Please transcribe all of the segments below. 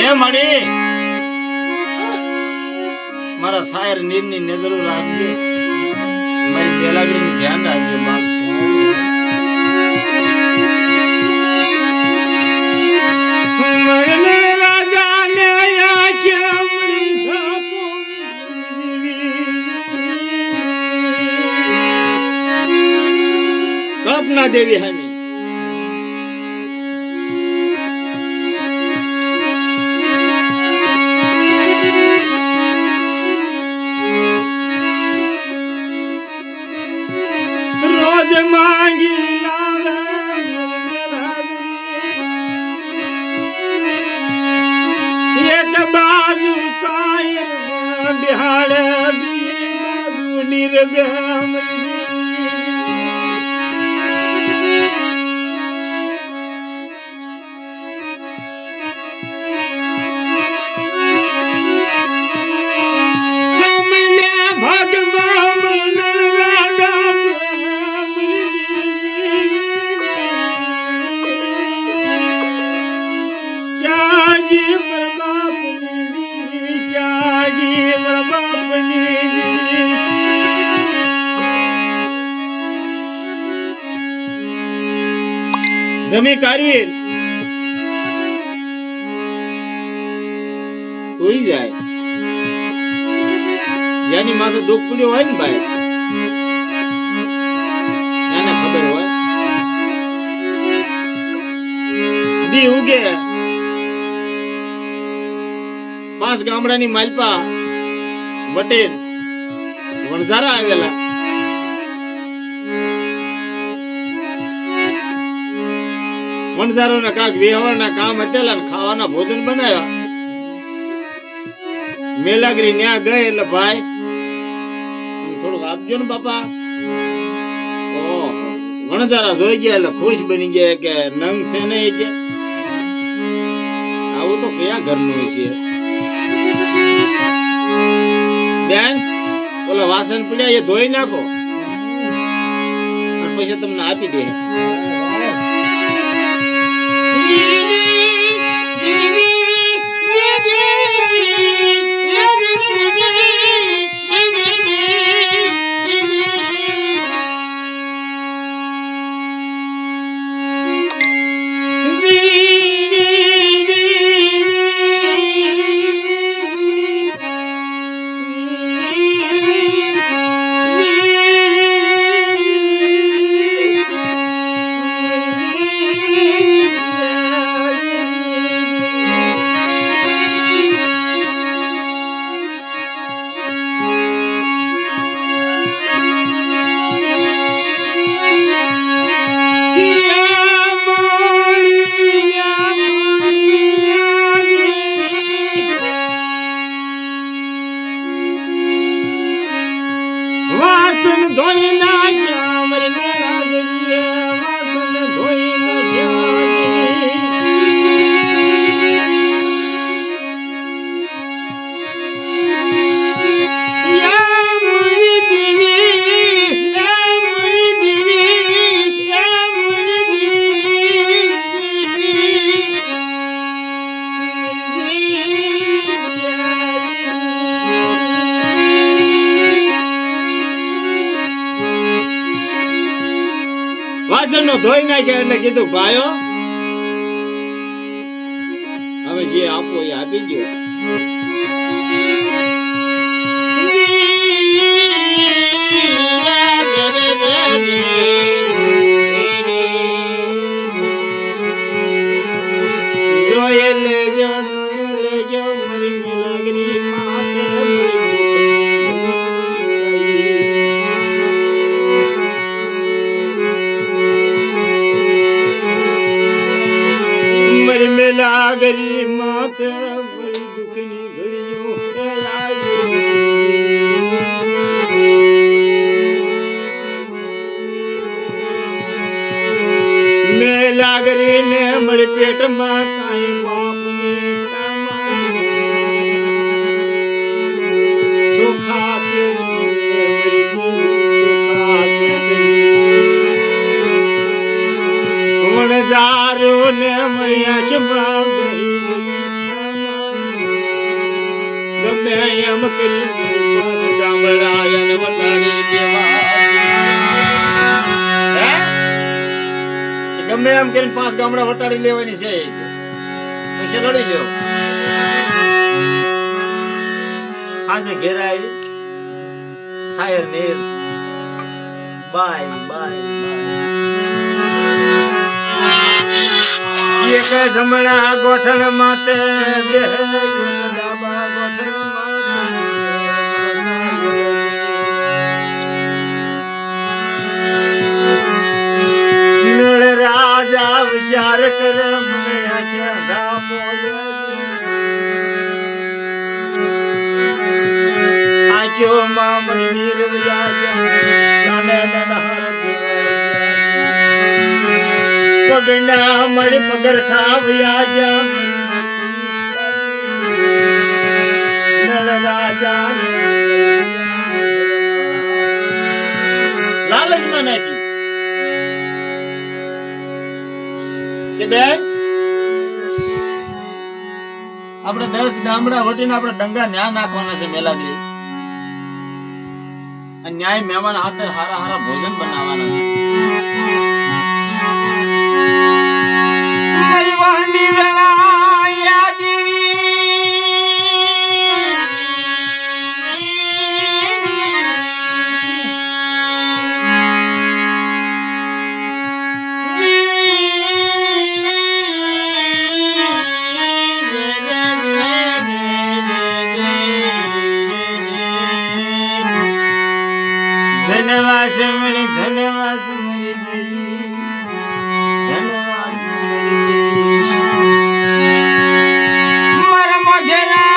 એ મળી મારા શાયર નીરની નજરો રાખજે, મારી બેલાગરીનું ધ્યાન રાખજે બાપ. કલ્પના દેવી હામી રોજ માંગી લાવે એક બાજુ શાયર બિહાડે બીજી બાજુ નિર્વ્યામ. જમી કારવીર કોઈ જાય જેની માથે દુઃખ પડ્યો હોય ને ભાઈ એને ખબર હોય. દી ઉગે 5 ગામડાની માલપા વટેર વણઝારા આવેલા. વણઝારોના કાક વેહવાના કામ હતેલા ને ખાવાના ભોજન બનાવ્યા. મેલાગરી ન્યા ગઈ એટલે ભાઈ થોડુંક આપજો ને બાપા. વણઝારા જોઈ ગયા એટલે ખુશ બની ગયા કે નંગ છે નહીં કે આવું તો કયા ઘરનું છે બેન. ઓલા વાસણ પડ્યા એ ધોઈ નાખો અને પછી તમને આપી દે. વાસણ ધોઈ નાખ્યા મારી મેલાગરીએ, વાસણ ધોઈ વાસણ નો ધોઈ નાખ્યા એટલે કીધું ભાઈઓ હવે જે આપો એ આપી ગયો. જોયે લેજો મારી મેલાગરી માથે મેલાગરી માથે બળી દુઃખની ઘડીઓ મેલાગરી ને મળી પેટમાં કાંઈ બાપની સુખા વણઝારો ને મળ્યા કે એમ કરી ગામડાયન વટાડી દેવા ગમે એમ કરીને 5 ગામડા વટાડી લેવાની છે પછી લડી લ્યો આજે ઘેર આવી શાયર નીર બાય બાય બાય એક જમણા ગોઠણ માતે બે ડાબા ગોઠણ માતે રાજા વિચાર કરે મને આખ્યા ધામો આખ્યો મામણી નીર વ્યાજા પગના મળી પગર ખાવ્યા જા નળ રાજા લાલચમાં નાખી કે બેન આપણે 10 ગામડા વટીને આપણે ડંગા ન્યા નાખવાના છે મેલાગરી અને ન્યાય મહેમાન હાથે હારા હારા ભોજન બનાવવાના છે મારી વાહની વેળા યાદવી ધન્યવાદ મળી ધન્યવાદ મળી ધન્યવાદ મારા મોઢેરા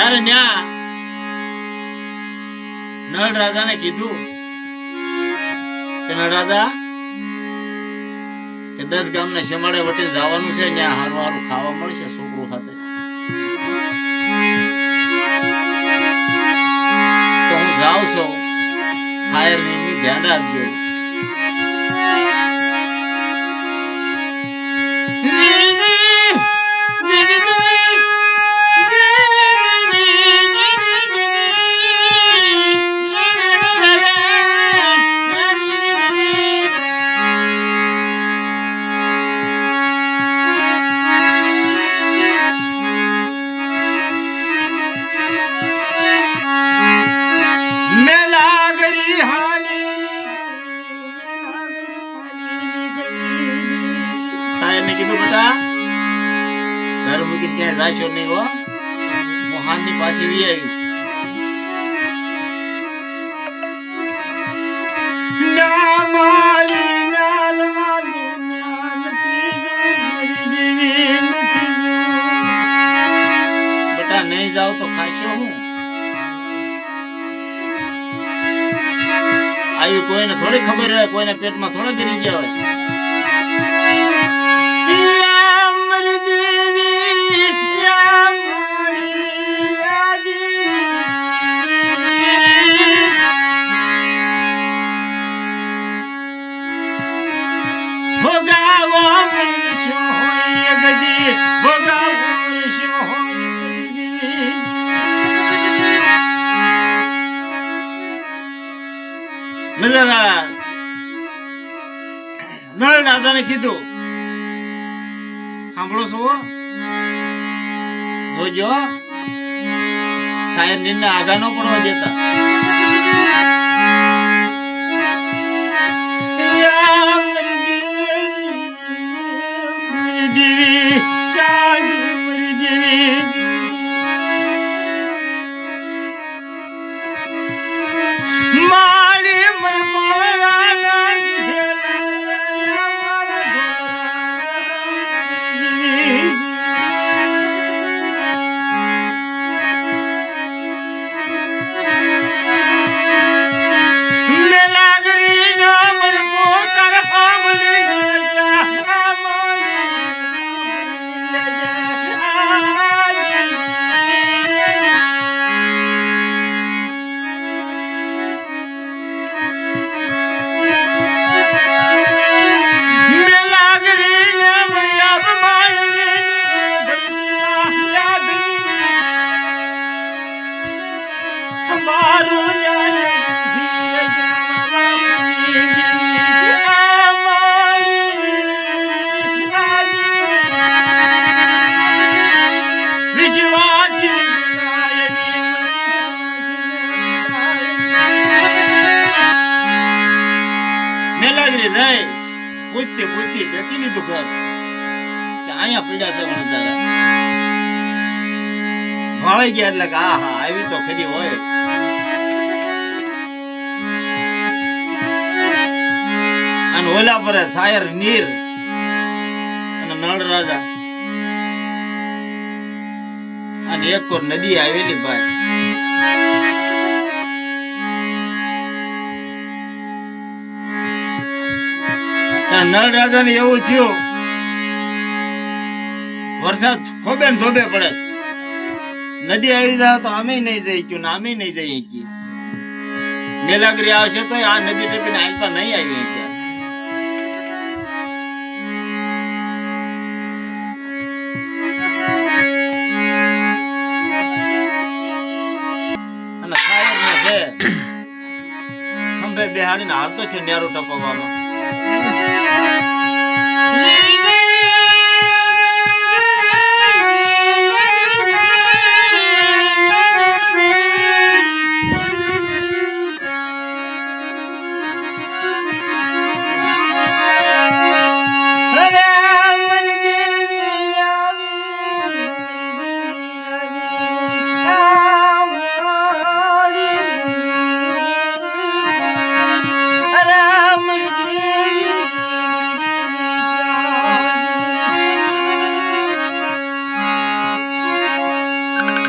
તારે ન્યા નળ રાજાને કીધું કે નળ રાજા કે 10 ગામના શેમાડે વટીને જવાનું છે ત્યાં હારું હારું ખાવા મળશે છોકરો સાથે તો હું જાઉં છું શાયર ની ધ્યાન રાખજો જાશો નહીં હો. હું હાનની પાછી વી આવી. બેટા નહીં જાવ તો ખાશો હું? આવી કોઈને થોડી ખબર હોય, કોઈને પેટમાં થોડા ગરી ગયા હોય. નળ દાદાને કીધું, સાંભળો છો? જોજો સાહેબ નીંદ આગા ન પડવા દેતા. પૂછતી પૂછતી દેખી લીધું ઘર કે અહીંયા પીડા છે મને તારા ભાળી ગયા. એટલે કે હા હા આવી તો ખરી હોય. અને ઓલા પર શાયર નીર અને નળ રાજા અને એક કોર નદી આવેલી ભાઈ. નળ રાજા ને એવું થયું, વરસાદ ખોબે ને ધોબે પડે, નદી આવી જાય તો અમે નહીં જઈ ગયું ને અમે નહીં જઈ ગયું. મેલાગરી આવશે તો આ નદી ટપીને હાલતા નહીં આવી ગયા. અને શાયર ને છે ખંભે બેહાડીને હાલતો છે નેરું ટપવામાં.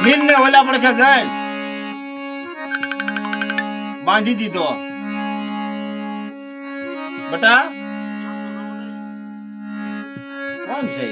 નીરને ઓલા પડખે જાય બાંધી દીધો. બટા કોણ છે?